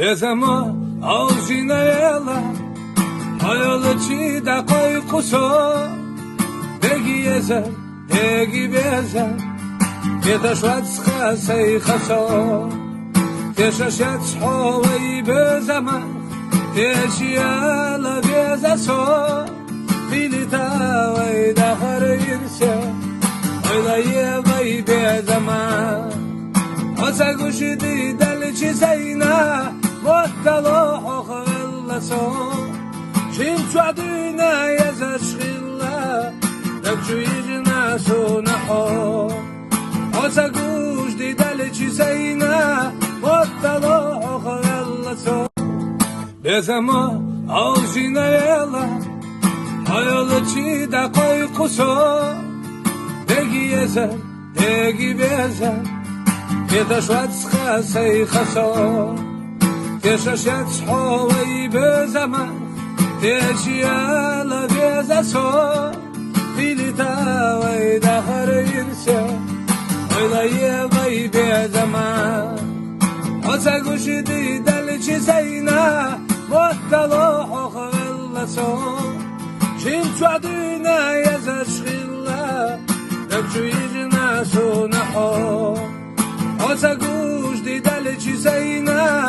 بزما آوزینایلا حالا چی دقای قصا دگی یزن دگی بیزن یدشوات خاسی خسا تششت حوی بزما تشیالا بیزسا فیلی تاوی دخر یرسه ویلای وی بزما Asa guşidi delici zeyna Vattaloh xıllason Çin çuadina yazar şılla Nebçu yicina sunaho Asa guşdi delici zeyna Vattaloh xıllason Bezama avzina yela Hayalı çi da koy kuso Degi yezer, degi bezer يدشوات خاسي خسا تششت حوي بزمان تشيالا بيزاسو فيلي تاوي دخر يرسا ويلاي وي بزمان عسا قشدي دلچي زينا واتلوح خلصو شين تعدينا يزر شغلا نبجو يجنا سونحو Asa gush di dale ci sei na